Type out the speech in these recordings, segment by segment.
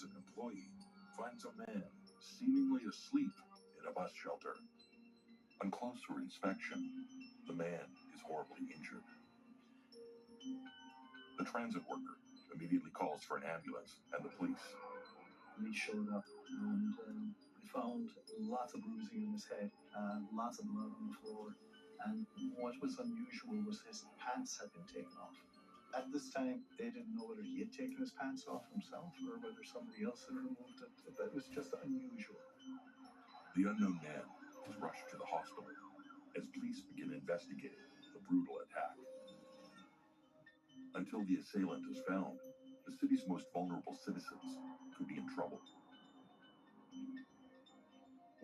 transit employee finds a man seemingly asleep in a bus shelter. On closer inspection, the man is horribly injured. The transit worker immediately calls for an ambulance and the police. Police showed up and they found lots of bruising in his head, lots of blood on the floor, and what was unusual was his pants had been taken off. At this time, they didn't know whether he had taken his pants off himself or whether somebody else had removed it. That was just unusual. The unknown man was rushed to the hospital as police begin investigating the brutal attack. Until the assailant is found, the city's most vulnerable citizens could be in trouble.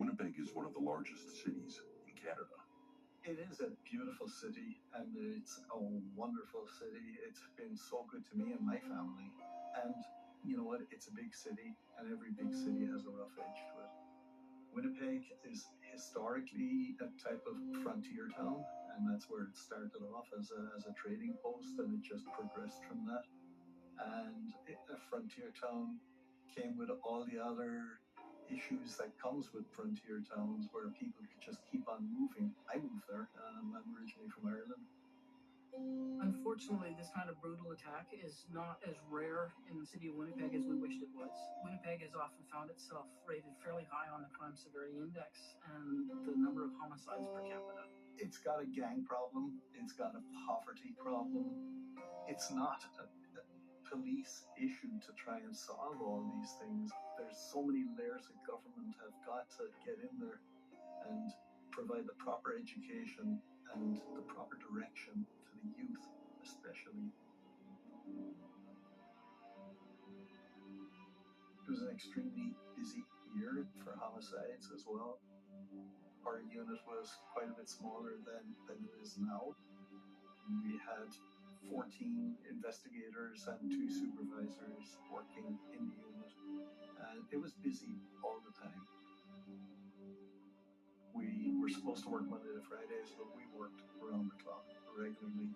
Winnipeg is one of the largest cities in Canada. It is a beautiful city, and it's a wonderful city. It's been so good to me and my family. And you know what? It's a big city, and every big city has a rough edge to it. Winnipeg is historically a type of frontier town, and that's where it started off as a trading post, and it just progressed from that. And a frontier town came with all the other issues that comes with frontier towns, where people could just keep on moving. I moved there. I'm originally from Ireland. Unfortunately, this kind of brutal attack is not as rare in the city of Winnipeg as we wished it was. Winnipeg has often found itself rated fairly high on the crime severity index and the number of homicides per capita. It's got a gang problem. It's got a poverty problem. It's not a police issue to try and solve all these things. There's so many layers that government have got to get in there and provide the proper education and the proper direction to the youth, especially. It was an extremely busy year for homicides as well. Our unit was quite a bit smaller than it is now. We had 14 investigators and 2 supervisors working in the unit, and it was busy all the time. We were supposed to work Monday to Fridays, but we worked around the clock regularly.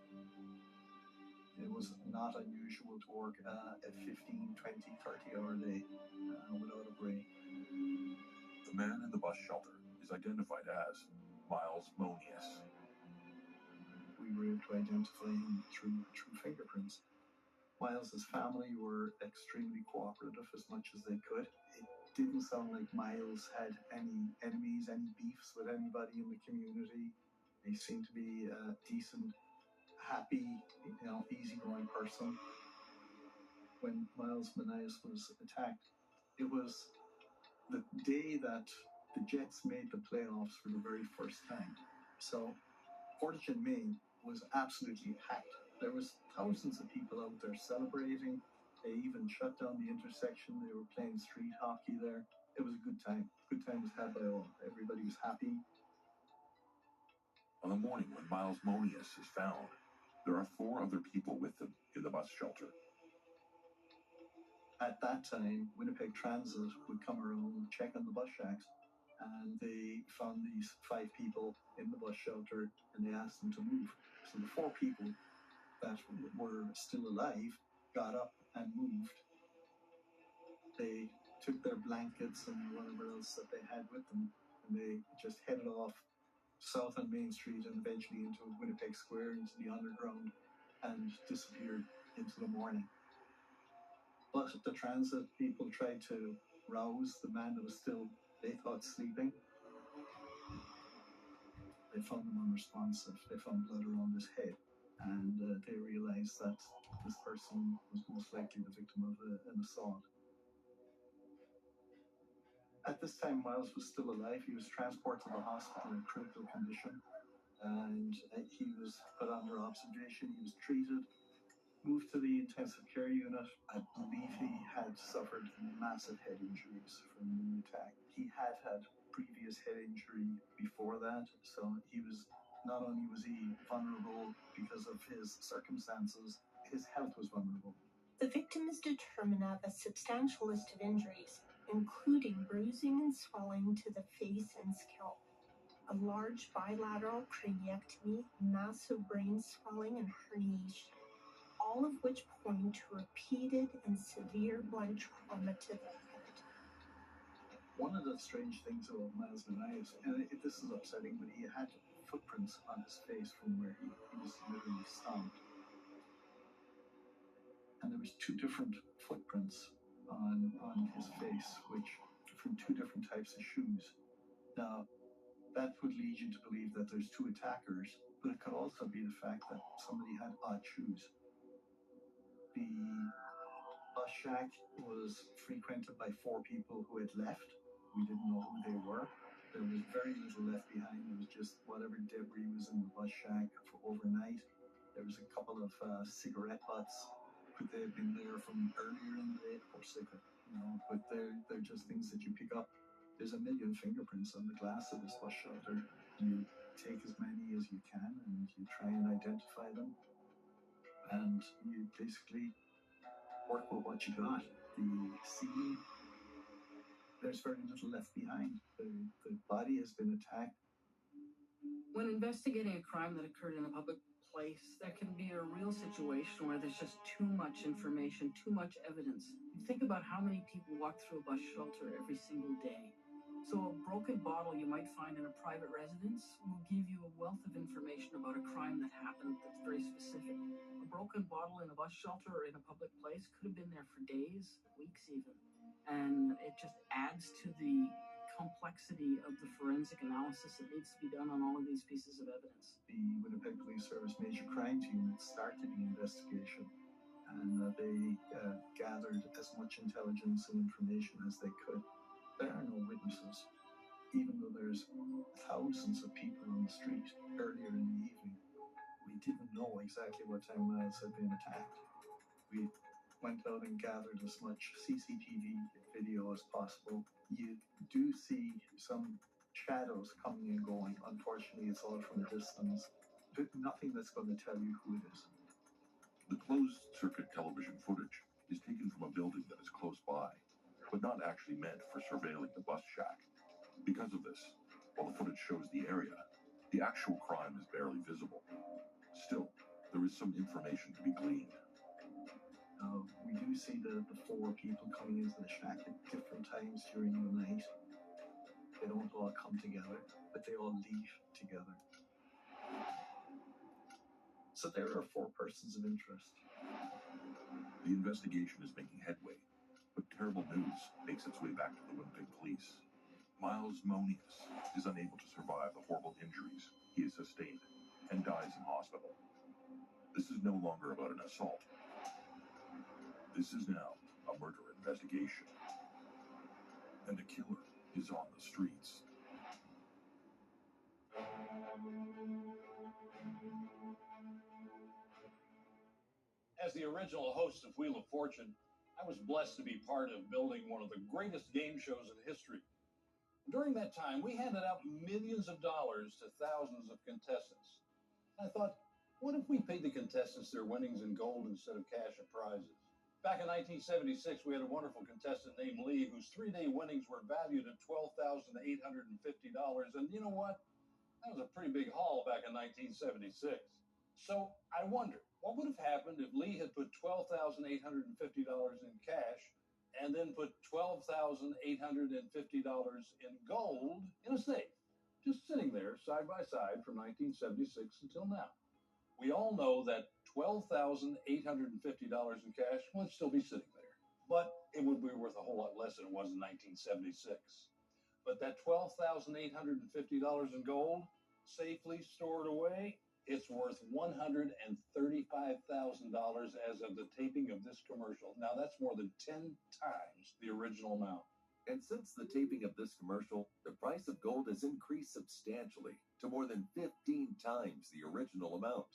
It was not unusual to work a 15, 20, 30-hour day without a break. The man in the bus shelter is identified as Miles Monius. We were able to identify him through fingerprints. Miles's family were extremely cooperative as much as they could. It didn't sound like Miles had any enemies, any beefs with anybody in the community. They seemed to be a decent, happy, easygoing person. When Miles Monius was attacked, it was the day that the Jets made the playoffs for the very first time. So Portage and Main was absolutely packed. There was thousands of people out there celebrating. They even shut down the intersection. They were playing street hockey there. It was a good time. Good time was had by all. Everybody was happy. On the morning when Miles Monius is found, there are 4 other people with him in the bus shelter. At that time, Winnipeg Transit would come around and check on the bus shacks, and they found these 5 people in the bus shelter, and they asked them to move. So the 4 people that were still alive got up and moved. They took their blankets and whatever else that they had with them, and they just headed off south on Main Street and eventually into Winnipeg Square, into the underground, and disappeared into the morning. But the transit people tried to rouse the man that was still, they thought, sleeping. They found him unresponsive. They found blood around his head, and they realized that this person was most likely the victim of an assault. At this time, Miles was still alive. He was transported to the hospital in critical condition, and he was put under observation. He was treated, moved to the intensive care unit. I believe he had suffered massive head injuries from the attack. He had previous head injury before that, so he was, not only was he vulnerable because of his circumstances, his health was vulnerable. The victim is determined to have a substantial list of injuries, including bruising and swelling to the face and scalp, a large bilateral craniectomy, massive brain swelling, and herniation. all of which point to repeated and severe blood trauma to the head. One of the strange things about Miles Benias, and this is upsetting, but he had footprints on his face from where he was literally stomped. And there was 2 different footprints on his face, which from 2 different types of shoes. Now, that would lead you to believe that there's 2 attackers, but it could also be the fact that somebody had odd shoes. The bus shack was frequented by 4 people who had left. We didn't know who they were. There was very little left behind. It was just whatever debris was in the bus shack for overnight. There was a couple of cigarette butts. Could they have been there from earlier in the day? Of course they could, but they're just things that you pick up. There's a million fingerprints on the glass of this bus shelter. You take as many as you can and you try and identify them. And you basically work with what you got. The scene, there's very little left behind. The body has been attacked. When investigating a crime that occurred in a public place, there can be a real situation where there's just too much information, too much evidence. You think about how many people walk through a bus shelter every single day. So a broken bottle you might find in a private residence will give you a wealth of information about a crime that happened that's very specific. A broken bottle in a bus shelter or in a public place could have been there for days, weeks even. And it just adds to the complexity of the forensic analysis that needs to be done on all of these pieces of evidence. The Winnipeg Police Service Major Crimes Unit started the investigation, and they gathered as much intelligence and information as they could. There are no witnesses, even though there's thousands of people on the street earlier in the evening. We didn't know exactly what time Miles had been attacked. We went out and gathered as much CCTV video as possible. You do see some shadows coming and going. Unfortunately, it's all from a distance, but nothing that's going to tell you who it is. The closed-circuit television footage is taken from a building that is close by, but not actually meant for surveilling the bus shack. Because of this, while the footage shows the area, the actual crime is barely visible. Still, there is some information to be gleaned. We do see the 4 people coming into the shack at different times during the night. They don't all come together, but they all leave together. So there are 4 persons of interest. The investigation is making headway, but terrible news makes its way back to the Winnipeg police. Miles Monius is unable to survive the horrible injuries he has sustained and dies in hospital. This is no longer about an assault. This is now a murder investigation. And the killer is on the streets. As the original host of Wheel of Fortune, I was blessed to be part of building one of the greatest game shows in history. During that time, we handed out millions of dollars to thousands of contestants. I thought, what if we paid the contestants their winnings in gold instead of cash and prizes? Back in 1976, we had a wonderful contestant named Lee, whose 3-day winnings were valued at $12,850. And you know what? That was a pretty big haul back in 1976. So I wondered, what would have happened if Lee had put $12,850 in cash and then put $12,850 in gold in a safe, just sitting there side by side from 1976 until now? We all know that $12,850 in cash would still be sitting there, but it would be worth a whole lot less than it was in 1976. But that $12,850 in gold, safely stored away, it's worth $135,000 as of the taping of this commercial. Now that's more than 10 times the original amount. And since the taping of this commercial, the price of gold has increased substantially to more than 15 times the original amount.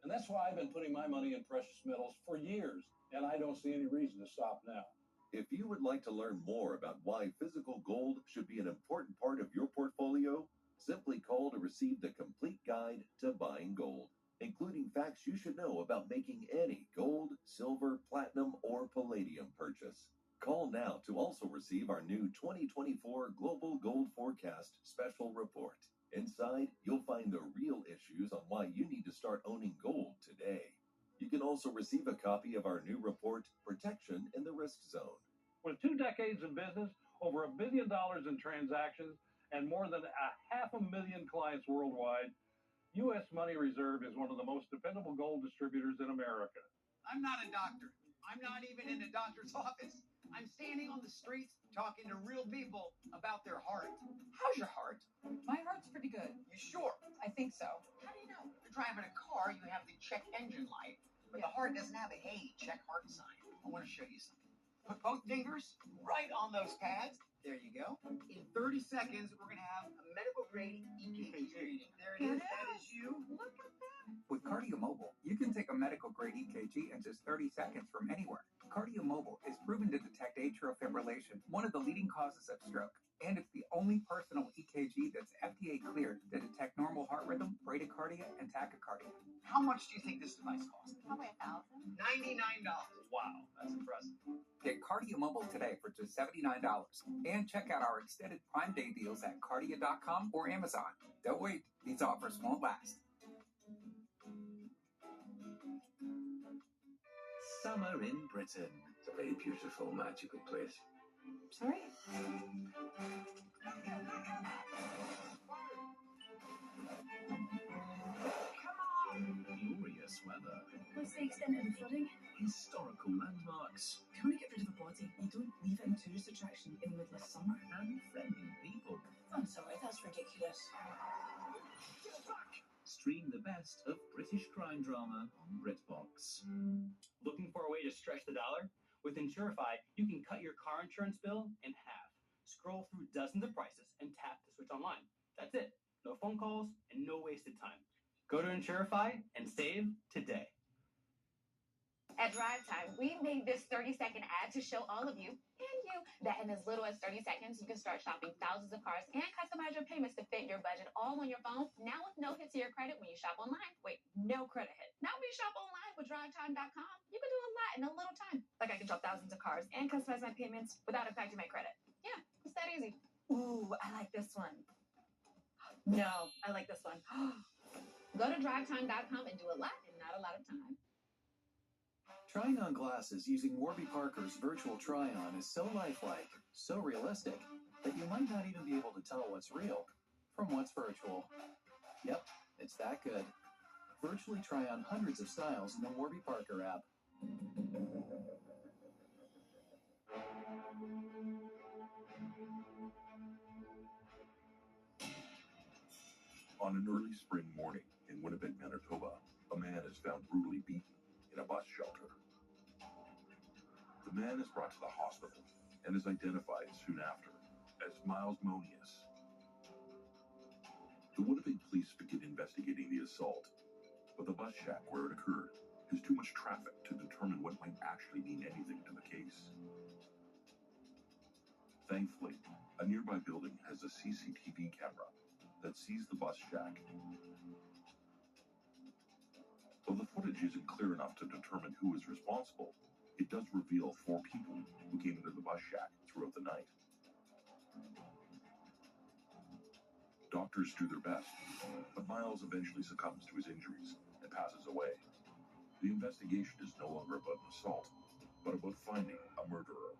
And that's why I've been putting my money in precious metals for years, and I don't see any reason to stop now. If you would like to learn more about why physical gold should be an important part of your portfolio, simply call to receive the complete guide to buying gold, including facts you should know about making any gold, silver, platinum, or palladium purchase. Call now to also receive our new 2024 Global Gold Forecast Special Report. Inside, you'll find the real issues on why you need to start owning gold today. You can also receive a copy of our new report, Protection in the Risk Zone. With 2 decades in business, over $1 billion in transactions, and more than 500,000 clients worldwide, U.S. Money Reserve is one of the most dependable gold distributors in America. I'm not a doctor. I'm not even in a doctor's office. I'm standing on the streets talking to real people about their heart. How's your heart? My heart's pretty good. You sure? I think so. How do you know? You're driving a car, you have the check engine light, but the heart doesn't have a hey, check heart sign. I want to show you something. Put both fingers right on those pads. There you go. In 30 seconds, we're going to have a medical grade EKG reading. There it is. That is you. Look at that. With Cardio Mobile, you can take a medical grade EKG in just 30 seconds from anywhere. Cardio Mobile is proven to detect atrial fibrillation, one of the leading causes of stroke. And it's the only personal EKG that's FDA cleared to detect normal heart rhythm, bradycardia, and tachycardia. How much do you think this device costs? Probably $1,000. $99. Wow, that's impressive. Get Cardio Mobile today for just $79. And check out our extended Prime Day deals at cardia.com or Amazon. Don't wait, these offers won't last. Summer in Britain. It's a very beautiful, magical place. Sorry? Glorious weather. What's the extent of the flooding? Historical landmarks. If you want to get rid of a body, you don't leave it in tourist attraction in the middle of summer. And friendly people. I'm sorry, that's ridiculous. Stream the best of British crime drama on BritBox. Looking for a way to stretch the dollar? With Insurify, you can cut your car insurance bill in half. Scroll through dozens of prices and tap to switch online. That's it. No phone calls and no wasted time. Go to Insurify and save today. At Drive Time, we made this 30-second ad to show all of you and you that in as little as 30 seconds, you can start shopping thousands of cars and customize your payments to fit your budget all on your phone. Now with no hit to your credit when you shop online. Wait, no credit hit. Now when you shop online with DriveTime.com, you can do a lot in a little time. Like I can shop thousands of cars and customize my payments without affecting my credit. Yeah, it's that easy. Ooh, I like this one. No, I like this one. Go to DriveTime.com and do a lot in not a lot of time. Trying on glasses using Warby Parker's virtual try-on is so lifelike, so realistic, that you might not even be able to tell what's real from what's virtual. Yep, it's that good. Virtually try on hundreds of styles in the Warby Parker app. On an early spring morning in Winnipeg, Manitoba, a man is found brutally beaten in a bus shelter. The man is brought to the hospital and is identified soon after as Miles Monius. The Winnipeg police begin investigating the assault, but the bus shack where it occurred has too much traffic to determine what might actually mean anything to the case. Thankfully, a nearby building has a CCTV camera that sees the bus shack. Though the footage isn't clear enough to determine who is responsible, it does reveal 4 people who came into the bus shack throughout the night. Doctors do their best, but Miles eventually succumbs to his injuries and passes away. The investigation is no longer about an assault, but about finding a murderer.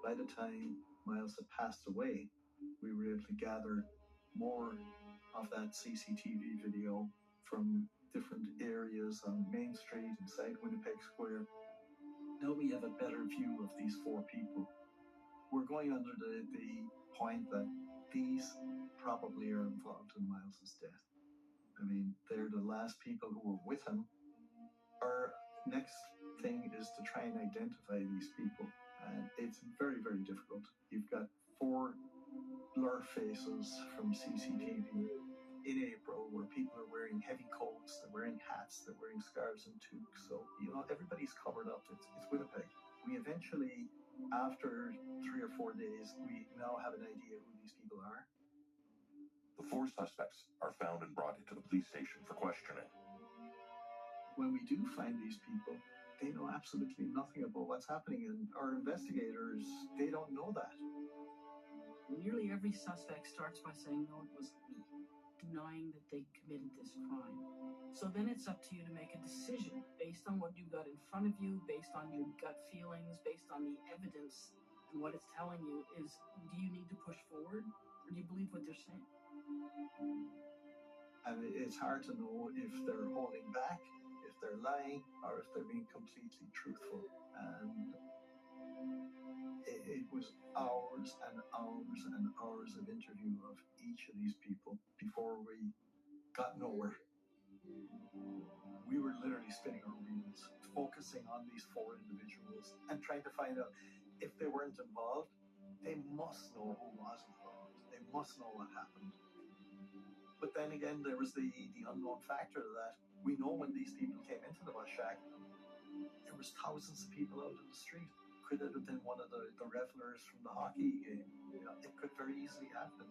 By the time Miles had passed away, we were able to gather more of that CCTV video from different areas on Main Street inside Winnipeg Square. Now we have a better view of these 4 people. We're going under the point that these probably are involved in Miles's death. I mean, they're the last people who were with him. Our next thing is to try and identify these people. And it's very, very difficult. You've got 4 blur faces from CCTV in April where people are wearing heavy coats, they're wearing hats, they're wearing scarves and toques. So, everybody's covered up. It's Winnipeg. We eventually, after 3 or 4 days, we now have an idea who these people are. The 4 suspects are found and brought into the police station for questioning. When we do find these people, they know absolutely nothing about what's happening, and our investigators, they don't know that. Nearly every suspect starts by saying, no, it wasn't me. denying that they committed this crime. So then it's up to you to make a decision based on what you got in front of you, based on your gut feelings, based on the evidence and what it's telling you is, do you need to push forward or do you believe what they're saying? And it's hard to know if they're holding back, if they're lying, or if they're being completely truthful. And it was hours and hours and hours of interview of each of these people before we got nowhere. We were literally spinning our wheels, focusing on these 4 individuals and trying to find out if they weren't involved, they must know who was involved. They must know what happened. But then again, there was the unknown factor of that. We know when these people came into the bus shack, there was thousands of people out in the street. Could it have been one of the revelers from the hockey game? You know, it could very easily happen.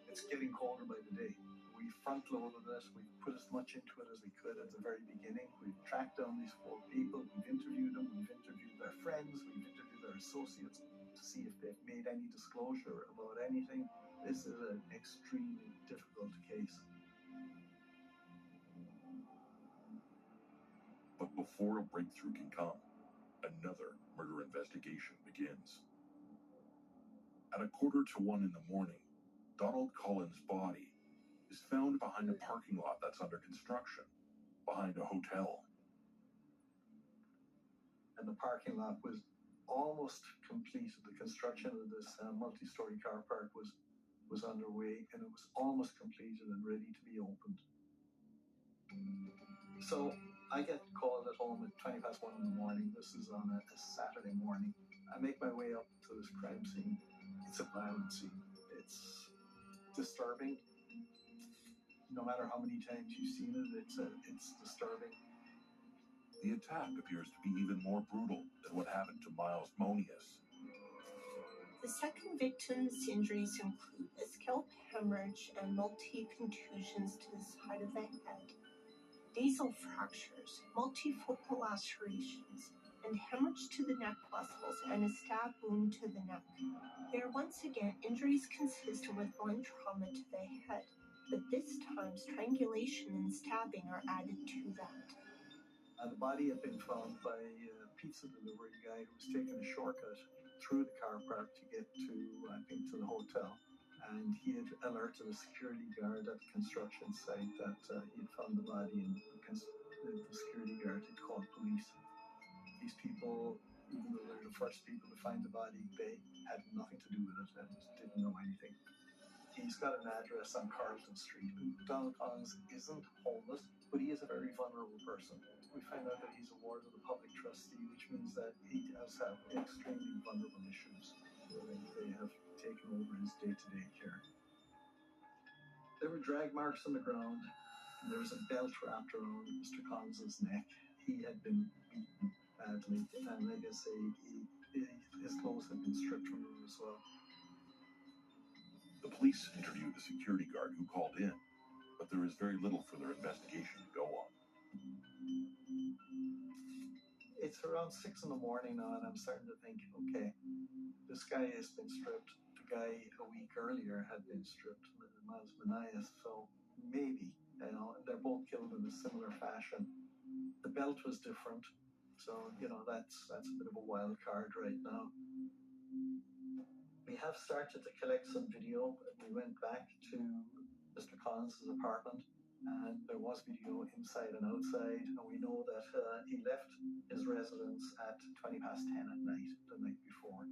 It's getting colder by the day. We front-loaded it. We put as much into it as we could at the very beginning. We've tracked down these 4 people. We've interviewed them. We've interviewed their friends. We've interviewed their associates to see if they've made any disclosure about anything. This is an extremely difficult case. But before a breakthrough can come, another murder investigation begins. At 1:45 in the morning, Donald Cullen's body is found behind a parking lot that's under construction, behind a hotel. And the parking lot was almost completed. The construction of this multi-story car park was underway, and it was almost completed and ready to be opened. So I get called at home at 1:20 in the morning. This is on a Saturday morning. I make my way up to this crime scene. It's a violent scene. It's disturbing. No matter how many times you've seen it, it's disturbing. The attack appears to be even more brutal than what happened to Miles Monius. The second victim's injuries include a scalp hemorrhage and multi-contusions to the side of the head, nasal fractures, multifocal lacerations, and hemorrhage to the neck muscles and a stab wound to the neck. They are once again injuries consistent with blunt trauma to the head, but this time strangulation and stabbing are added to that. The body had been found by a pizza delivery guy who was taking a shortcut through the car park to get to, I think, to the hotel. And he had alerted a security guard at the construction site that he had found the body, and the security guard had called police. These people, even though they're the first people to find the body, they had nothing to do with it and didn't know anything. He's got an address on Carlton Street. Donald Collins isn't homeless, but he is a very vulnerable person. We find out that he's a ward of the public trustee, which means that he does have extremely vulnerable issues. They have taken over his day-to-day care. There were drag marks on the ground, and there was a belt wrapped around Mr. Collins' neck. He had been beaten badly, and like I say, his clothes had been stripped from him as well. The police interviewed the security guard who called in, but there is very little for their investigation to go on. It's around 6 in the morning now, and I'm starting to think, okay, this guy has been stripped. The guy a week earlier had been stripped, Miles Monius, so maybe, you know, they're both killed in a similar fashion. The belt was different, so, you know, that's a bit of a wild card right now. We have started to collect some video. We went back to Mr. Collins' apartment, and there was video inside and outside, and we know that he left his residence at 10:20 at night, the night before.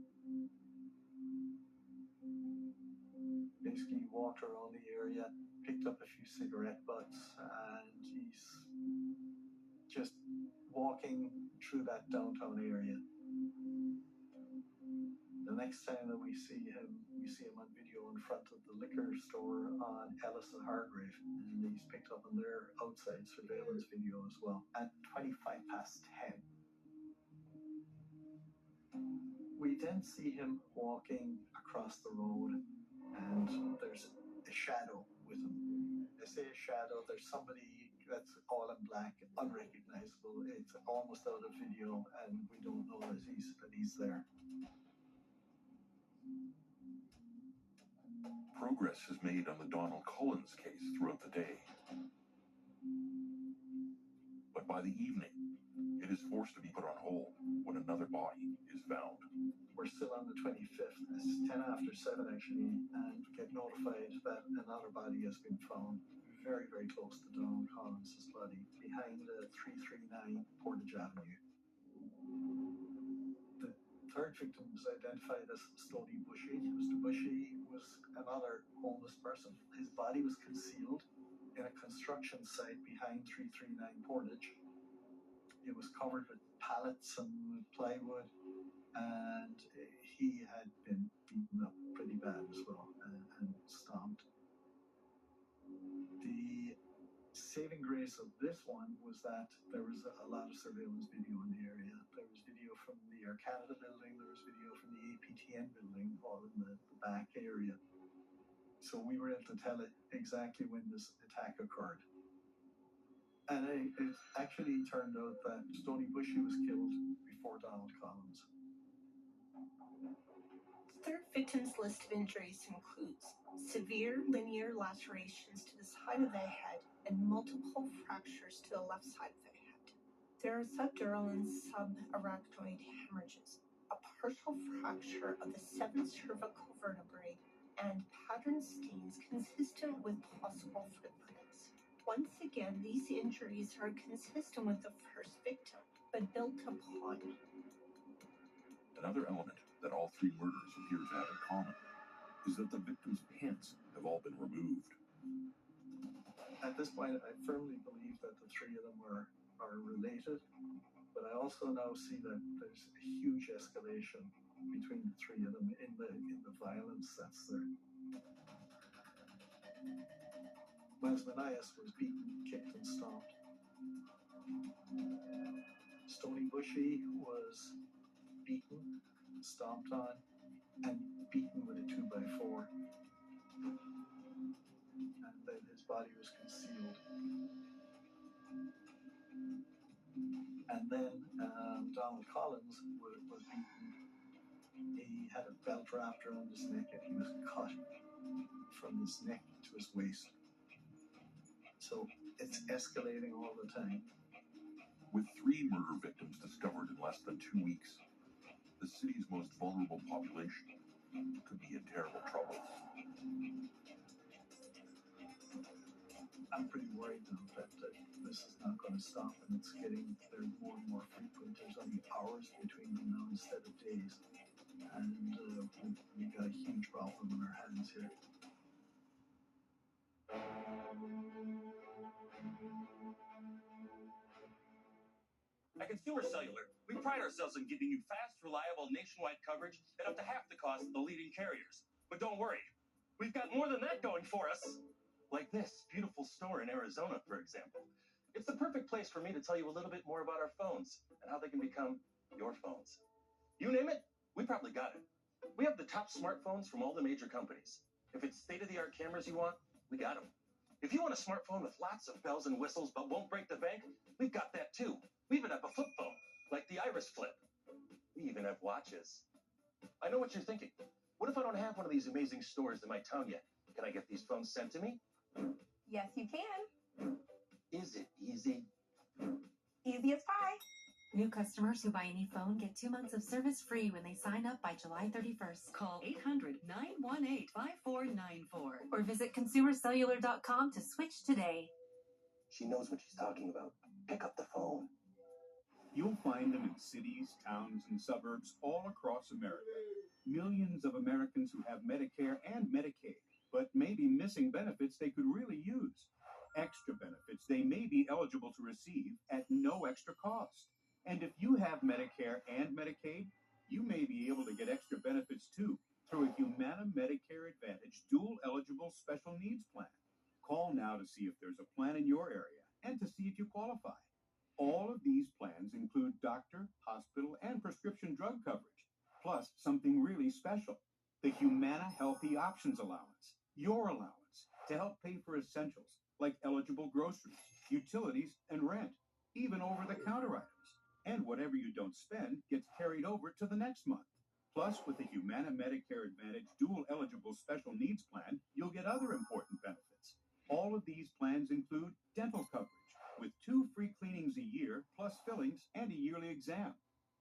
Basically walked around the area, picked up a few cigarette butts, and he's just walking through that downtown area. The next time that we see him on video in front of the liquor store on Ellis and Hargrave, and he's picked up on their outside surveillance video as well at 10:25. We then see him walking across the road, and there's a shadow with him. I say a shadow, there's somebody that's all in black, unrecognizable. It's almost out of video, and we don't know that he's there. Progress is made on the Donald Collins case throughout the day. But by the evening, it is forced to be put on hold when another body is found. We're still on the 25th. It's 10 after 7 actually, and we get notified that another body has been found very, very close to Donald Collins' body, behind 339 Portage Avenue. The third victim was identified as Stoney Bushy. Mr. Bushy was another homeless person. His body was concealed in a construction site behind 339 Portage. It was covered with pallets and plywood, and he had been beaten up pretty bad as well and stomped. The saving grace of this one was that there was a lot of surveillance video in the area. There was video from the Air Canada building, there was video from the APTN building, all in the back area. So we were able to tell it exactly when this attack occurred. And it actually turned out that Stoney Bushy was killed before Donald Collins. The third victim's list of injuries includes severe linear lacerations to the side of the head and multiple fractures to the left side of the head. There are subdural and subarachnoid hemorrhages, a partial fracture of the 7th cervical vertebrae, and pattern stains consistent with possible footprints. Once again, these injuries are consistent with the first victim, but built upon. Another element that all three murders appear to have in common is that the victims' pants have all been removed. At this point, I firmly believe that the three of them are related, but I also now see that there's a huge escalation between the three of them in the violence that's there. Miles Manias was beaten, kicked, and stomped. Stoney Bushy was beaten, stomped on, and beaten with a 2x4. And then his body was concealed. And then Donald Collins was beaten. He had a belt wrapped around his neck, and he was cut from his neck to his waist. So it's escalating all the time. With 3 murder victims discovered in less than 2 weeks, the city's most vulnerable population could be in terrible trouble. I'm pretty worried though that this is not going to stop, and they're more and more frequent. There's only hours between them now instead of days. And we've got a huge problem on our hands here. At Consumer Cellular, we pride ourselves in giving you fast, reliable, nationwide coverage at up to half the cost of the leading carriers. But don't worry, we've got more than that going for us. Like this beautiful store in Arizona, for example. It's the perfect place for me to tell you a little bit more about our phones and how they can become your phones. You name it, we probably got it. We have the top smartphones from all the major companies. If it's state-of-the-art cameras you want, we got them. If you want a smartphone with lots of bells and whistles but won't break the bank, we've got that too. We even have a flip phone, like the Iris Flip. We even have watches. I know what you're thinking. What if I don't have one of these amazing stores in my town yet? Can I get these phones sent to me? Yes, you can. Is it easy? Easy as pie. New customers who buy any phone get 2 months of service free when they sign up by July 31st. Call 800-918-5494 or visit consumercellular.com to switch today. She knows what she's talking about. Pick up the phone. You'll find them in cities, towns, and suburbs all across America. Millions of Americans who have Medicare and Medicaid, but may be missing benefits they could really use. Extra benefits they may be eligible to receive at no extra cost. And if you have Medicare and Medicaid, you may be able to get extra benefits too through a Humana Medicare Advantage dual eligible special needs plan. Call now to see if there's a plan in your area and to see if you qualify. All of these plans include doctor, hospital, and prescription drug coverage, plus something really special, the Humana Healthy Options Allowance, your allowance, to help pay for essentials like eligible groceries, utilities, and rent, even over-the-counter items. And whatever you don't spend gets carried over to the next month. Plus, with the Humana Medicare Advantage dual eligible special needs plan, you'll get other important benefits. All of these plans include dental coverage with 2 free cleanings a year, plus fillings and a yearly exam.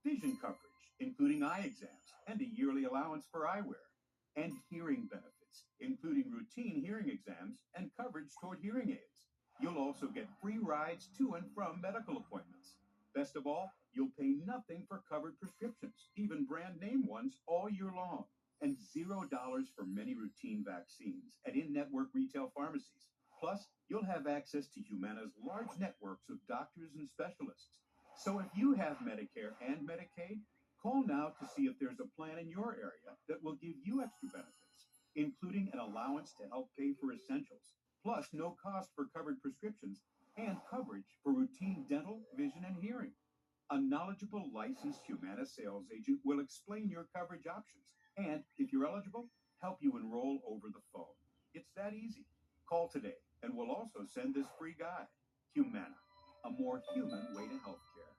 Vision coverage, including eye exams and a yearly allowance for eyewear. And hearing benefits, including routine hearing exams and coverage toward hearing aids. You'll also get free rides to and from medical appointments. Best of all, you'll pay nothing for covered prescriptions, even brand name ones, all year long. And $0 for many routine vaccines at in-network retail pharmacies. Plus, you'll have access to Humana's large networks of doctors and specialists. So if you have Medicare and Medicaid, call now to see if there's a plan in your area that will give you extra benefits, including an allowance to help pay for essentials, plus no cost for covered prescriptions, and coverage for routine dental, vision, and hearing. A knowledgeable, licensed Humana sales agent will explain your coverage options and, if you're eligible, help you enroll over the phone. It's that easy. Call today, and we'll also send this free guide. Humana, a more human way to healthcare.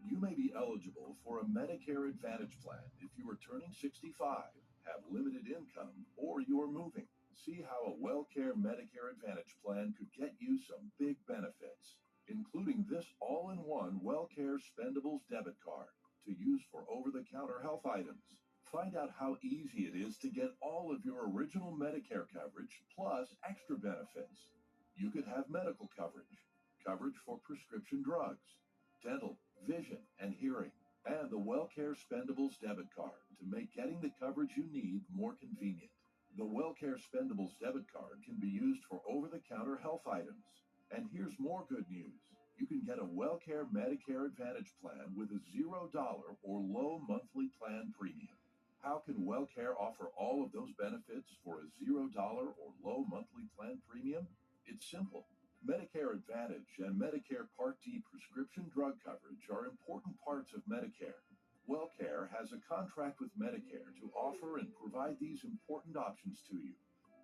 You may be eligible for a Medicare Advantage plan if you are turning 65, have limited income, or you're moving. See how a WellCare Medicare Advantage plan could get you some big benefits, including this all-in-one WellCare Spendables debit card to use for over-the-counter health items. Find out how easy it is to get all of your original Medicare coverage plus extra benefits. You could have medical coverage, coverage for prescription drugs, dental, vision, and hearing, and the WellCare Spendables debit card to make getting the coverage you need more convenient. The WellCare Spendables debit card can be used for over-the-counter health items. And here's more good news. You can get a WellCare Medicare Advantage plan with a $0 or low monthly plan premium. How can WellCare offer all of those benefits for a $0 or low monthly plan premium? It's simple. Medicare Advantage and Medicare Part D prescription drug coverage are important parts of Medicare. WellCare has a contract with Medicare to offer and provide these important options to you.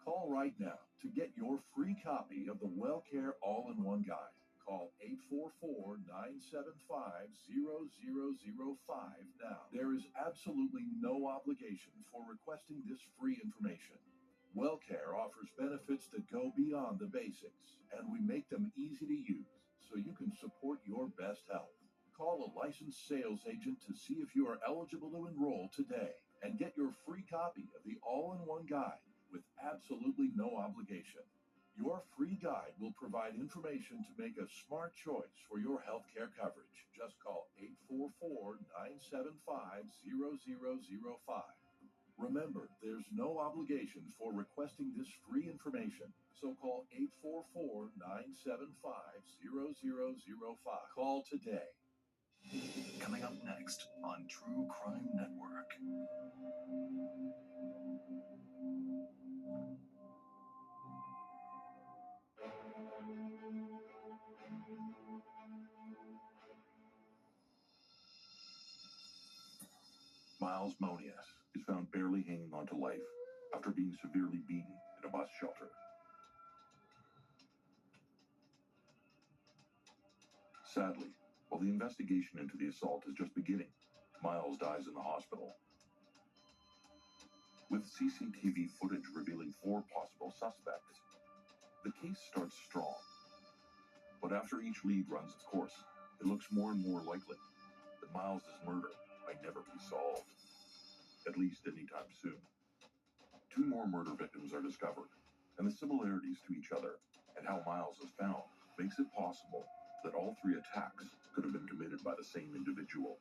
Call right now to get your free copy of the WellCare All-in-One Guide. Call 844-975-0005 now. There is absolutely no obligation for requesting this free information. WellCare offers benefits that go beyond the basics, and we make them easy to use so you can support your best health. Call a licensed sales agent to see if you are eligible to enroll today and get your free copy of the All-in-One Guide with absolutely no obligation. Your free guide will provide information to make a smart choice for your healthcare coverage. Just call 844-975-0005. Remember, there's no obligation for requesting this free information, so call 844-975-0005. Call today. Coming up next on True Crime Network. Miles Monius is found barely hanging on to life after being severely beaten in a bus shelter. Sadly, while the investigation into the assault is just beginning, Miles dies in the hospital. With CCTV footage revealing 4 possible suspects, the case starts strong. But after each lead runs its course, it looks more and more likely that Miles' murder might never be solved, at least anytime soon. 2 more murder victims are discovered, and the similarities to each other and how Miles was found makes it possible that all 3 attacks could have been committed by the same individual.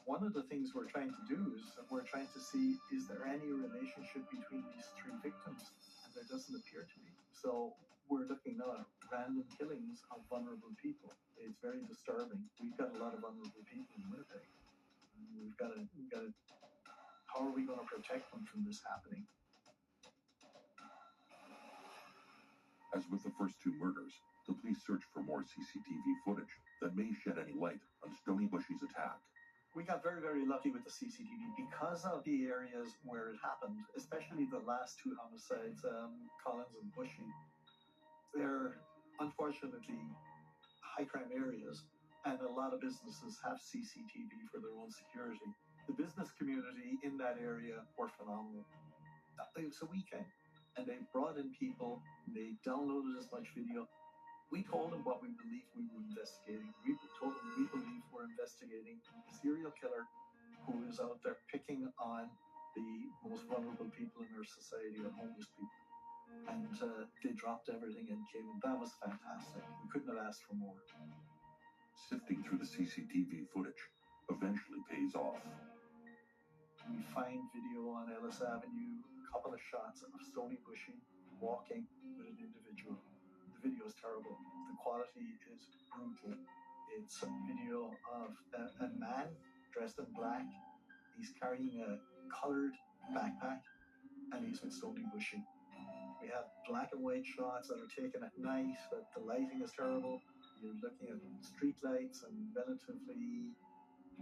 One of the things we're trying to do is we're trying to see, is there any relationship between these 3 victims? And there doesn't appear to be. So we're looking now at random killings of vulnerable people. It's very disturbing. We've got a lot of vulnerable people in Winnipeg. We've got to, how are we going to protect them from this happening? As with the first 2 murders, the police search for more CCTV footage that may shed any light on Stony Bushy's attack. We got very, very lucky with the CCTV because of the areas where it happened, especially the last 2 homicides, Collins and Bushy. They're unfortunately high crime areas, and a lot of businesses have CCTV for their own security. The business community in that area were phenomenal. It was a weekend, and they brought in people, they downloaded as much video. We told them what we believed we were investigating. We told them we believe we're investigating a serial killer who is out there picking on the most vulnerable people in our society, or homeless people. And they dropped everything and came in. That was fantastic. We couldn't have asked for more. Sifting through the CCTV footage eventually pays off. We find video on Ellis Avenue, a couple of shots of Stony Bushy walking with an individual. The video is terrible. The quality is brutal. It's a video of a man dressed in black. He's carrying a colored backpack, and he's with Stony Bushy. We have black and white shots that are taken at night. The lighting is terrible. You're looking at street lights and relatively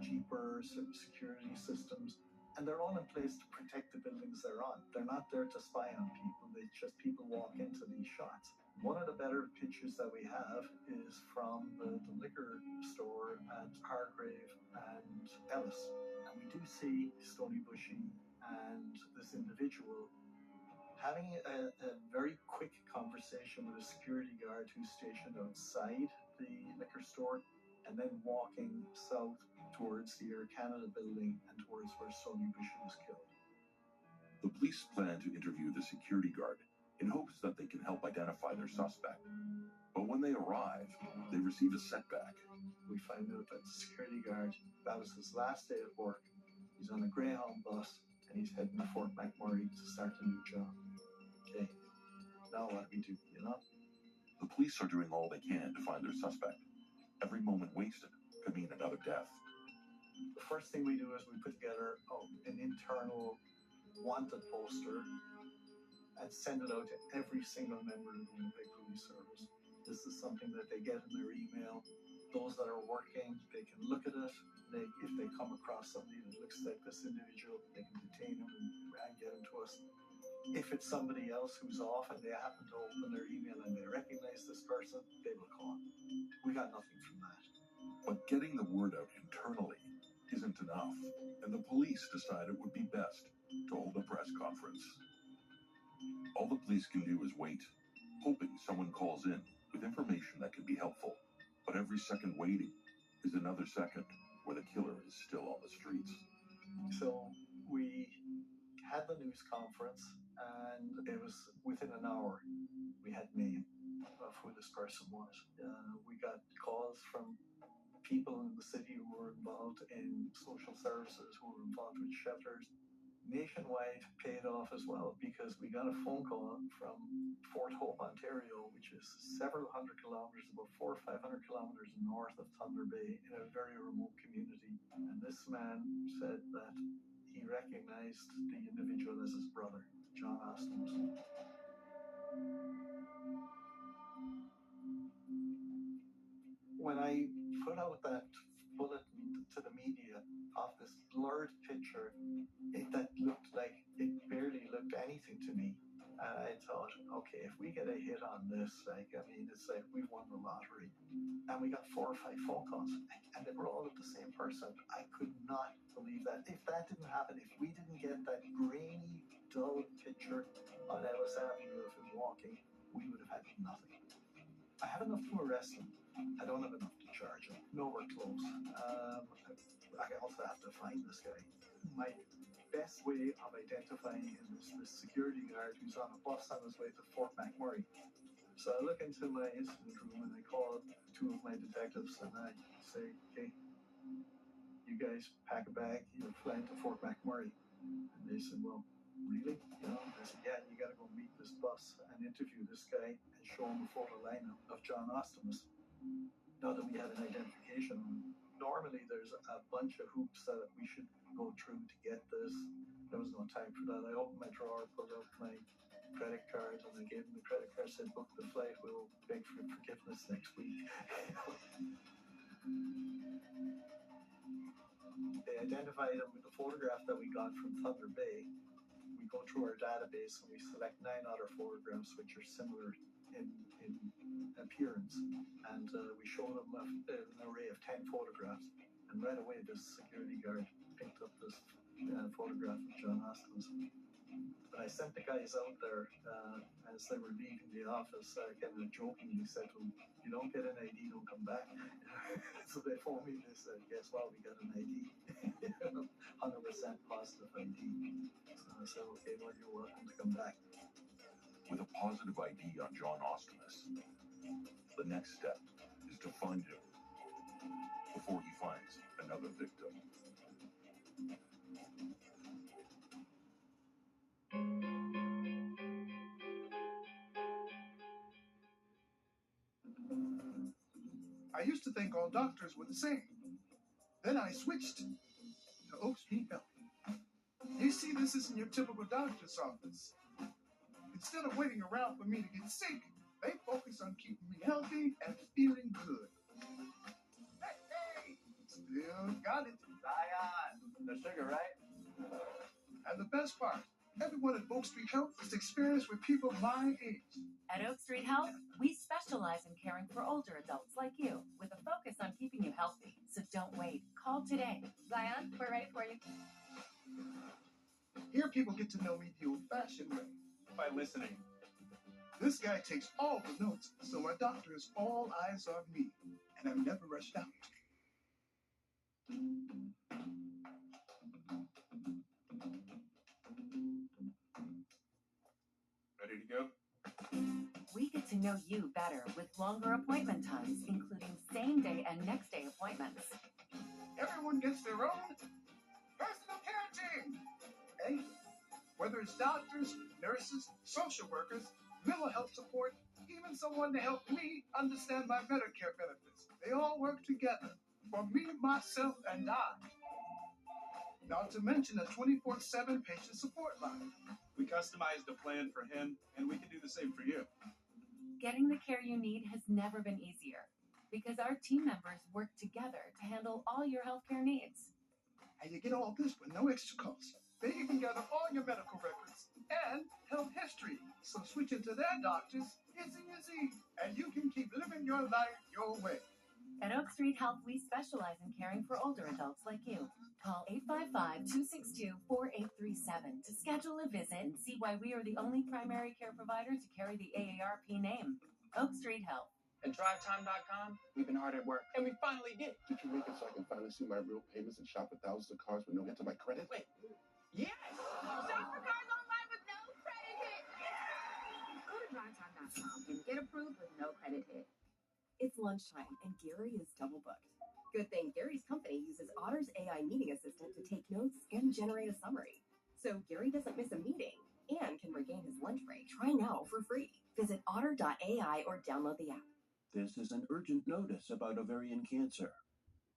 cheaper security systems. And they're all in place to protect the buildings they're on. They're not there to spy on people. It's just people walk into these shots. One of the better pictures that we have is from the liquor store at Hargrave and Ellis. And we do see Stony Bushy and this individual having a very quick conversation with a security guard who's stationed outside the liquor store, and then walking south towards the Air Canada building and towards where Stony Bushy was killed. The police plan to interview the security guard in hopes that they can help identify their suspect. But when they arrive, they receive a setback. We find out that the security guard, that was his last day at work. He's on a Greyhound bus, and he's heading to Fort McMurray to start a new job. Okay, now what do we do, you know? The police are doing all they can to find their suspect. Every moment wasted could mean another death. The first thing we do is we put together an internal wanted poster and send it out to every single member of the Winnipeg Police Service. This is something that they get in their email. Those that are working, they can look at it. If they come across somebody that looks like this individual, they can detain him and get him to us. If it's somebody else who's off and they happen to open their email and they recognize this person, they will call. We got nothing from that. But getting the word out internally isn't enough, and the police decide it would be best to hold a press conference. All the police can do is wait, hoping someone calls in with information that can be helpful. But every second waiting is another second where the killer is still on the streets. So we had the news conference, and it was within an hour we had name of who this person was. We got calls from people in the city who were involved in social services, who were involved with shelters. Nationwide paid off as well, because we got a phone call from Fort Hope, Ontario, which is several hundred kilometers, about 400 or 500 kilometers north of Thunder Bay, in a very remote community. And this man said that he recognized the individual as his brother, John Austin. When I put out that bulletin to the media of this blurred picture, that looked like it barely looked anything to me. And I thought, okay, if we get a hit on this, it's like we've won the lottery. And we got 4 or 5 phone calls, and they were all of the same person. I could not believe that. If that didn't happen, if we didn't get that grainy, dull picture on Ellis Avenue of him walking, we would have had nothing. I have enough to arrest him. I don't have enough to charge him. Nowhere close. I also have to find this guy. My best way of identifying him is the security guard who's on a bus on his way to Fort McMurray. So I look into my incident room and I call 2 of my detectives and I say, okay, you guys pack a bag, you're flying to Fort McMurray. And they said, well, really? You know? I said, yeah, you got to go meet this bus and interview this guy and show him a photo lineup of John Ostimus. Now that we have an identification on him. Normally there's a bunch of hoops that we should go through to get this. There was no time for that. I opened my drawer, pulled out my credit card, and I gave him the credit card, said, book the flight, we'll beg for forgiveness next week. They identified him with the photograph that we got from Thunder Bay. We go through our database and we select 9 other photographs which are similar in appearance, and we show them an array of 10 photographs, and right away this security guard picked up this photograph of John Ostomus. But I sent the guys out there as they were leaving the office, kind of jokingly said to them, "You don't get an ID, don't come back." So they phoned me and they said, "Guess what? We got an ID." 100% positive ID. So I said, "Okay, well, you're welcome to come back." With a positive ID on John Ostomus, the next step is to find him before he finds another victim. I used to think all doctors were the same. Then I switched to Oak Street Health. You see, this isn't your typical doctor's office. Instead of waiting around for me to get sick, they focus on keeping me healthy and feeling good. Hey, still got it. Zion, the sugar, right? And the best part, everyone at Oak Street Health is experienced with people my age. At Oak Street Health, we specialize in caring for older adults like you, with a focus on keeping you healthy. So don't wait. Call today. Zion, we're ready for you. Here people get to know me the old-fashioned way, by listening. This guy takes all the notes, so my doctor is all eyes on me, and I'm never rushed out. Ready to go? We get to know you better with longer appointment times, including same-day and next-day appointments. Everyone gets their own personal care team. Hey, whether it's doctors, nurses, social workers, mental health support, even someone to help me understand my Medicare benefits. They all work together for me, myself, and I. Not to mention a 24/7 patient support line. We customized a plan for him, and we can do the same for you. Getting the care you need has never been easier because our team members work together to handle all your healthcare needs. And you get all this with no extra cost. They even gather all your medical records and health history. So switching to their doctors is easy. And you can keep living your life your way. At Oak Street Health, we specialize in caring for older adults like you. Call 855-262-4837 to schedule a visit and see why we are the only primary care provider to carry the AARP name. Oak Street Health. At DriveTime.com, we've been hard at work, and we finally did it. Did you make it so I can finally see my real payments and shop at thousands of cars with no hit to my credit? Wait, yes! Shop for cars online with no credit hit. Go to DriveTime.com and get approved with no credit hit. It's lunchtime, and Gary is double booked. Good thing Gary's company uses Otter's AI meeting assistant to take notes and generate a summary. So Gary doesn't miss a meeting and can regain his lunch break. Try now for free. Visit otter.ai or download the app. This is an urgent notice about ovarian cancer.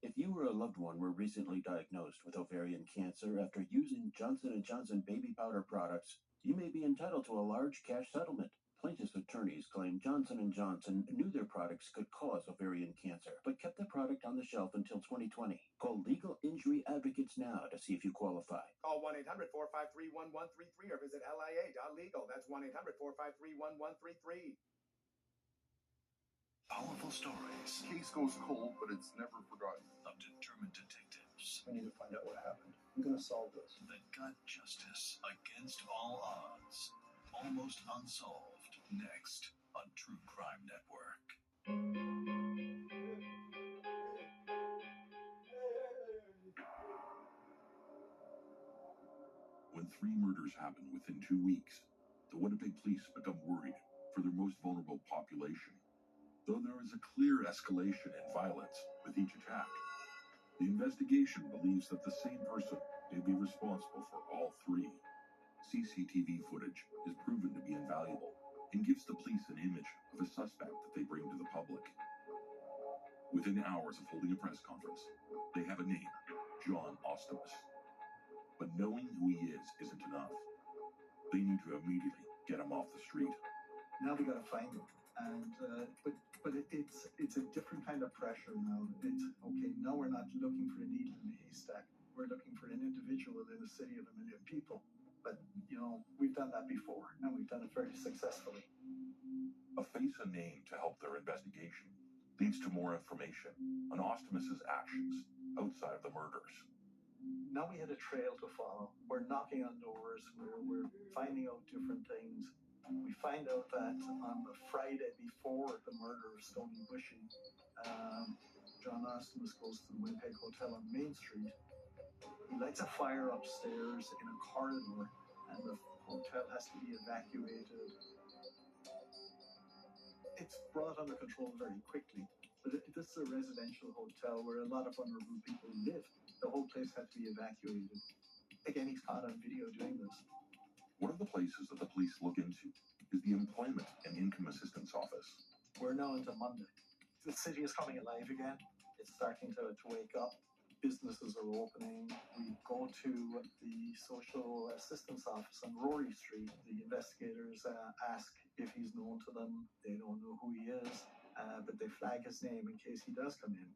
If you or a loved one were recently diagnosed with ovarian cancer after using Johnson & Johnson baby powder products, you may be entitled to a large cash settlement. Plaintiffs' attorneys claim Johnson & Johnson knew their products could cause ovarian cancer, but kept the product on the shelf until 2020. Call Legal Injury Advocates now to see if you qualify. Call 1-800-453-1133 or visit lia.legal. That's 1-800-453-1133. Powerful stories. Case goes cold, but it's never forgotten. Of determined detectives. We need to find out what happened. I'm going to solve this. That got justice against all odds. Almost Unsolved. Next on True Crime Network. When 3 murders happen within 2 weeks, the Winnipeg police become worried for their most vulnerable population. Though there is a clear escalation in violence with each attack, the investigation believes that the same person may be responsible for all 3. CCTV footage is proven to be invaluable and gives the police an image of a suspect that they bring to the public. Within hours of holding a press conference, they have a name, John Ostomus. But knowing who he is isn't enough. They need to immediately get him off the street. Now we got to find him. And but it's a different kind of pressure now. It's okay. Now we're not looking for a needle in a haystack. We're looking for an individual in a city of 1 million people. But we've done that before, and we've done it very successfully. A face and name to help their investigation leads to more information on Ostomus's actions outside of the murders. Now we had a trail to follow. We're knocking on doors, we're finding out different things. We find out that on the Friday before the murder of Stony Bushy, John Ostimus goes to the Winnipeg Hotel on Main Street. He lights a fire upstairs in a corridor, and the hotel has to be evacuated. It's brought under control very quickly, but this is a residential hotel where a lot of vulnerable people live. The whole place had to be evacuated. Again, he's caught on video doing this. One of the places that the police look into is the Employment and Income Assistance Office. We're now into Monday. The city is coming alive again. It's starting to wake up. Businesses are opening. We go to the social assistance office on Rory Street. The investigators ask if he's known to them. They don't know who he is, but they flag his name in case he does come in.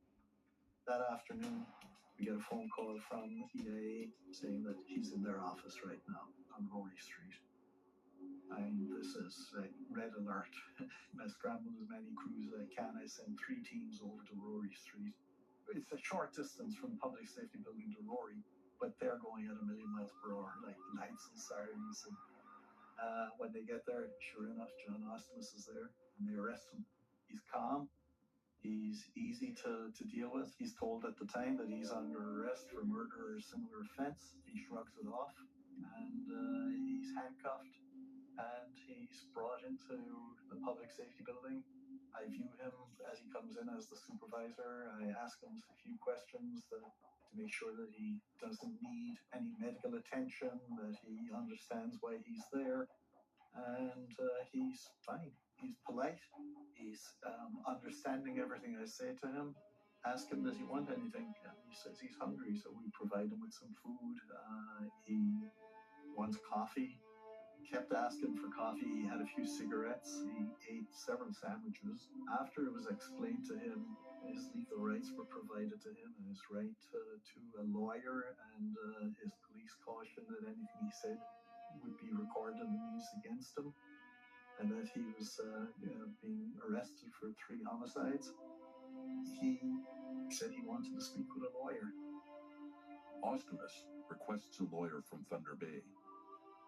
That afternoon, we get a phone call from EIA saying that he's in their office right now on Rory Street. And this is like red alert. I scrambled as many crews as I can. I sent 3 teams over to Rory Street. It's a short distance from the Public Safety Building to Rory, but they're going at 1,000,000 miles per hour, like lights and sirens. And when they get there, sure enough, John Ostimus is there, and they arrest him. He's calm. He's easy to deal with. He's told at the time that he's under arrest for murder or similar offense. He shrugs it off, and he's handcuffed, and he's brought into the Public Safety Building. I view him as he comes in as the supervisor. I ask him a few questions to make sure that he doesn't need any medical attention, that he understands why he's there, and he's fine. He's polite. He's understanding everything I say to him. Ask him, does he want anything? He says he's hungry, so we provide him with some food. He wants coffee. Kept asking for coffee. He had a few cigarettes. He ate several sandwiches. After it was explained to him, his legal rights were provided to him, and his right to a lawyer, and his police caution that anything he said would be recorded and used against him, and that he was being arrested for 3 homicides. He said he wanted to speak with a lawyer. Ostimus requests a lawyer from Thunder Bay.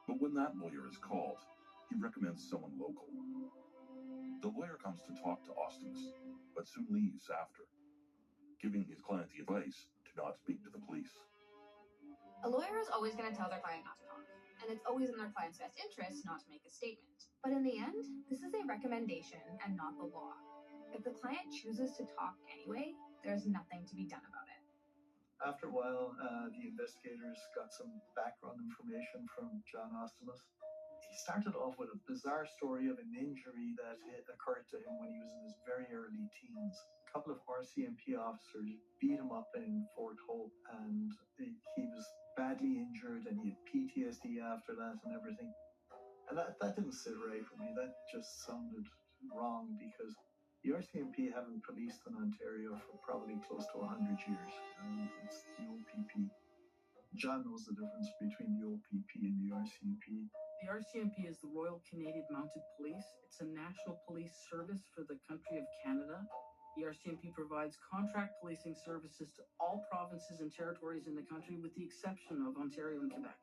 But when that lawyer is called, he recommends someone local. The lawyer comes to talk to Ostimus, but soon leaves after, giving his client the advice to not speak to the police. A lawyer is always going to tell their client not to talk, and it's always in their client's best interest not to make a statement. But in the end, this is a recommendation and not the law. If the client chooses to talk anyway, there's nothing to be done about it. After a while, the investigators got some background information from John Ostimus. He started off with a bizarre story of an injury that occurred to him when he was in his very early teens. A couple of RCMP officers beat him up in Fort Hope, and he was badly injured, and he had PTSD after that and everything. And that didn't sit right with me. That just sounded wrong, because the RCMP haven't policed in Ontario for probably close to 100 years. And it's the OPP. John knows the difference between the OPP and the RCMP. The RCMP is the Royal Canadian Mounted Police. It's a national police service for the country of Canada. The RCMP provides contract policing services to all provinces and territories in the country, with the exception of Ontario and Quebec.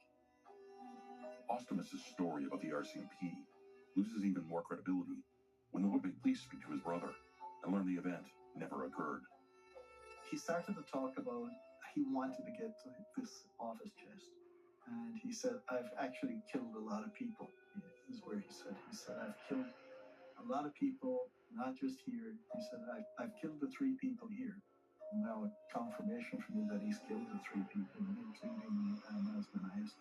Ostimus' story about the RCMP loses even more credibility when the Winnipeg police speak to his brother and learn the event never occurred. He started to talk about he wanted to get to this office chest. And he said, I've actually killed a lot of people. This is where he said, I've killed a lot of people, not just here. He said, I've killed the 3 people here. And now a confirmation from me that he's killed the 3 people, including Miles Manias.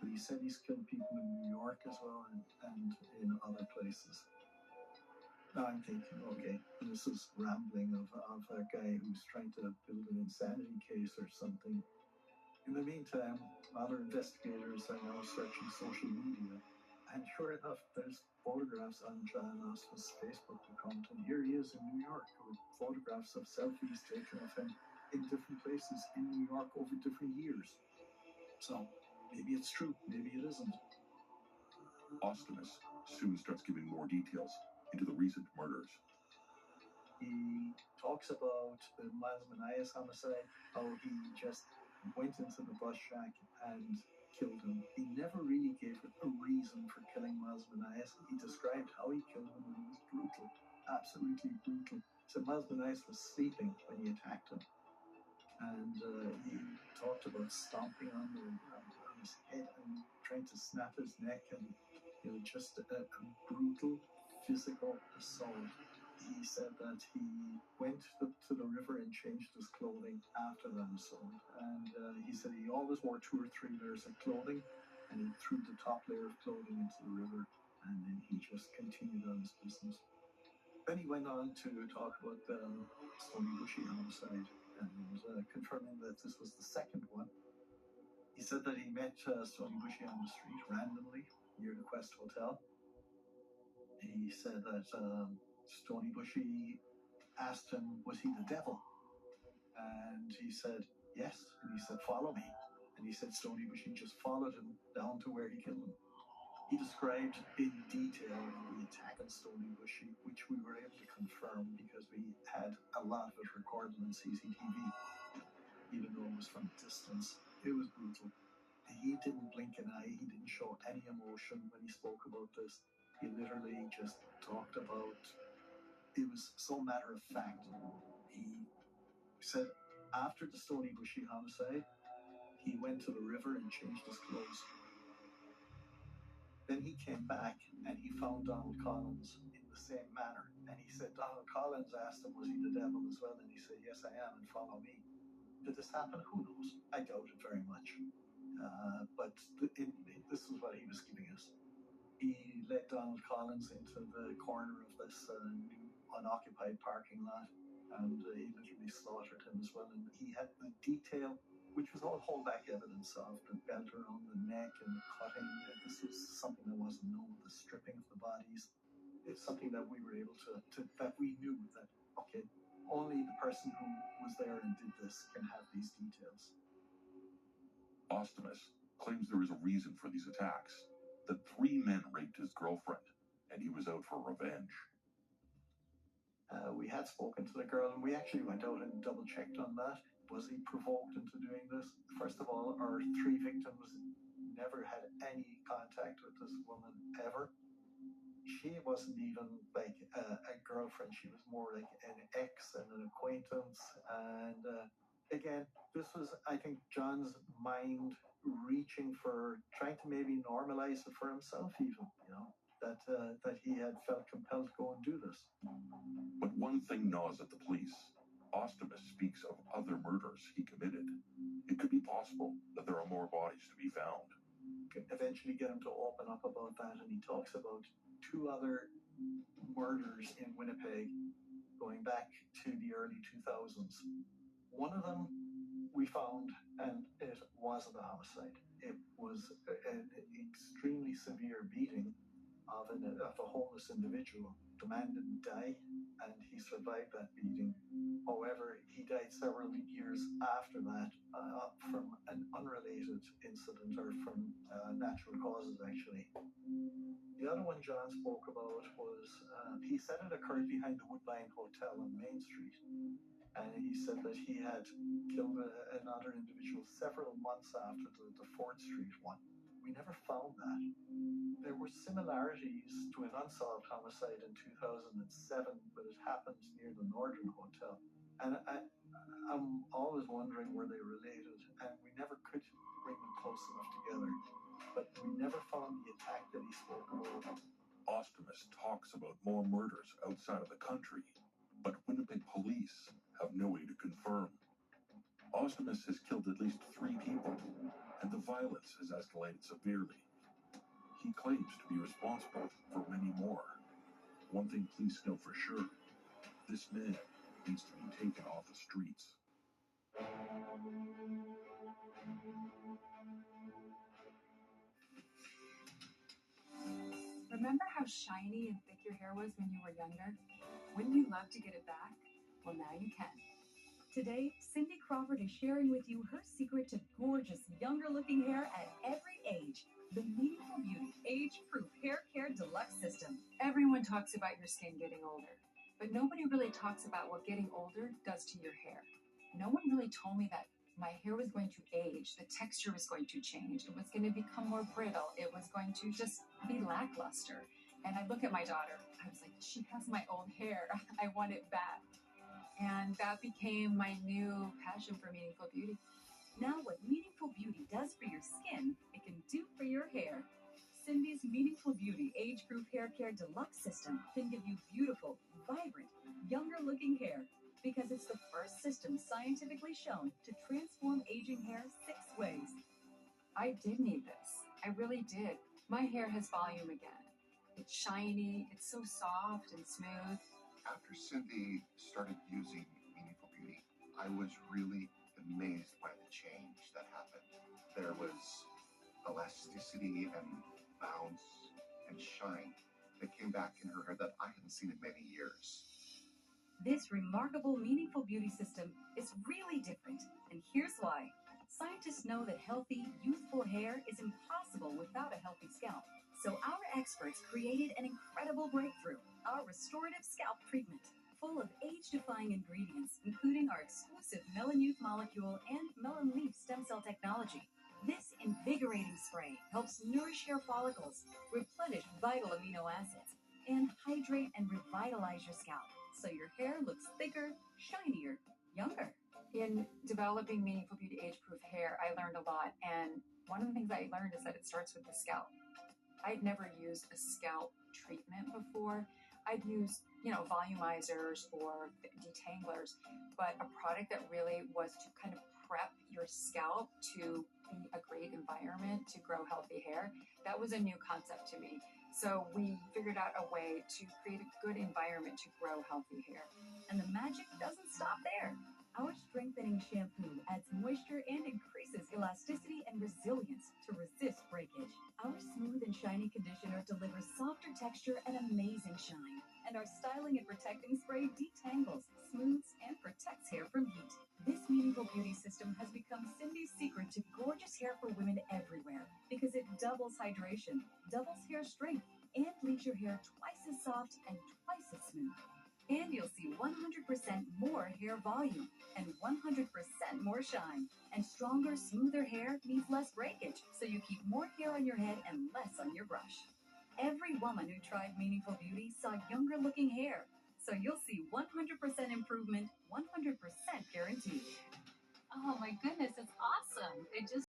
But he said he's killed people in New York as well, and in other places. Now I'm thinking, okay, this is rambling of a guy who's trying to build an insanity case or something. In the meantime, other investigators are now searching social media, and sure enough, there's photographs on John Ostimus' Facebook account, and here he is in New York with photographs of selfies taken of him in different places in New York over different years. So maybe it's true, maybe it isn't. Ostimus soon starts giving more details into the recent murders. He talks about the Miles Manias homicide, how he just went into the bus shack and killed him. He never really gave a reason for killing Miles Manias. He described how he killed him, and it was brutal, absolutely brutal. So Miles Manias was sleeping when he attacked him, and he talked about stomping on his head and trying to snap his neck, and just a brutal physical assault. He said that he went to the river and changed his clothing after that assault, and he said he always wore 2 or 3 layers of clothing, and he threw the top layer of clothing into the river, and then he just continued on his business. Then he went on to talk about the Stony Bushy homicide, and confirming that this was the second one. He said that he met Stony Bushy on the street randomly near the Quest Hotel. He said that Stony Bushy asked him, was he the devil? And he said, yes. And he said, follow me. And he said Stony Bushy just followed him down to where he killed him. He described in detail the attack on Stony Bushy, which we were able to confirm because we had a lot of it recorded on CCTV, even though it was from a distance. It was brutal. He didn't blink an eye. He didn't show any emotion when he spoke about this. He literally just talked about, it was so matter of fact. He said after the Stony Bushy homicide, he went to the river and changed his clothes. Then he came back and he found Donald Collins in the same manner. And he said Donald Collins asked him, was he the devil as well? And he said, yes, I am, and follow me. Did this happen? Who knows? I doubt it very much. But this is what he was giving us. He led Donald Collins into the corner of this new unoccupied parking lot, and he literally slaughtered him as well. And he had the detail, which was all holdback evidence of the belt around the neck and the cutting. This was something that wasn't known, the stripping of the bodies. It's something that we were able to that we knew that, okay, only the person who was there and did this can have these details. Ostomus claims there is a reason for these attacks, that 3 men raped his girlfriend, and he was out for revenge. We had spoken to the girl, and we actually went out and double-checked on that. Was he provoked into doing this? First of all, our 3 victims never had any contact with this woman ever. She wasn't even like a girlfriend. She was more like an ex and an acquaintance. And again, this was, I think, John's mind reaching for trying to maybe normalize it for himself, even, that he had felt compelled to go and do this. But one thing gnaws at the police. Ostomus speaks of other murders he committed. It could be possible that there are more bodies to be found. Eventually get him to open up about that, and he talks about 2 other murders in Winnipeg going back to the early 2000s. One of them we found, and it wasn't a homicide. It was an extremely severe beating of a homeless individual. The man didn't die, and he survived that beating. However, he died several years after that from an unrelated incident, or from natural causes, actually. The other one John spoke about was, he said it occurred behind the Woodbine Hotel on Main Street. And he said that he had killed another individual several months after the 4th Street one. We never found that. There were similarities to an unsolved homicide in 2007, but it happened near the Northern Hotel. And I'm always wondering, were they related? And we never could bring them close enough together. But we never found the attack that he spoke about. Ostomus talks about more murders outside of the country, but Winnipeg police have no way to confirm. Ostomus has killed at least 3 people, and the violence has escalated severely. He claims to be responsible for many more. One thing police know for sure, this man needs to be taken off the streets. Remember how shiny and thick your hair was when you were younger? Wouldn't you love to get it back? Well, now you can. Today, Cindy Crawford is sharing with you her secret to gorgeous, younger-looking hair at every age. The Meaningful Beauty Age-Proof Hair Care Deluxe System. Everyone talks about your skin getting older, but nobody really talks about what getting older does to your hair. No one really told me that My hair was going to age, the texture was going to change, it was going to become more brittle, it was going to just be lackluster. And I look at my daughter, I was like, she has my old hair, I want it back. And that became my new passion for meaningful beauty. Now what Meaningful Beauty does for your skin, it can do for your hair. Cindy's Meaningful Beauty Age-Proof Hair Care Deluxe System can give you beautiful, vibrant, younger-looking hair because it's the first system scientifically shown to transform aging hair 6 ways. I did need this. I really did. My hair has volume again. It's shiny, it's so soft and smooth. After Cindy started using Meaningful Beauty, I was really amazed by the change that happened. There was elasticity and bounce and shine that came back in her hair that I hadn't seen in many years. This remarkable Meaningful Beauty system is really different, and here's why. Scientists know that healthy, youthful hair is impossible without a healthy scalp. So our experts created an incredible breakthrough, our restorative scalp treatment, full of age-defying ingredients, including our exclusive Melon Youth molecule and Melon Leaf stem cell technology. This invigorating spray helps nourish hair follicles, replenish vital amino acids, and hydrate and revitalize your scalp so your hair looks thicker, shinier, younger. In developing Meaningful Beauty Age-Proof Hair, I learned a lot, and one of the things I learned is that it starts with the scalp. I'd never used a scalp treatment before. I'd used, volumizers or detanglers, but a product that really was to kind of prep your scalp to be a great environment to grow healthy hair, that was a new concept to me. So we figured out a way to create a good environment to grow healthy hair. And the magic doesn't stop there. Our strengthening shampoo adds moisture and increases elasticity and resilience to resist breakage. Our smooth and shiny conditioner delivers softer texture and amazing shine. And our styling and protecting spray detangles, smooths, and protects hair from heat. This Meaningful Beauty system has become Cindy's secret to gorgeous hair for women everywhere because it doubles hydration, doubles hair strength, and leaves your hair twice as soft and twice as smooth. And you'll see 100% more hair volume and 100% more shine. And stronger, smoother hair means less breakage, so you keep more hair on your head and less on your brush. Every woman who tried Meaningful Beauty saw younger looking hair, so you'll see 100% improvement, 100% guaranteed. Oh my goodness, it's awesome. It just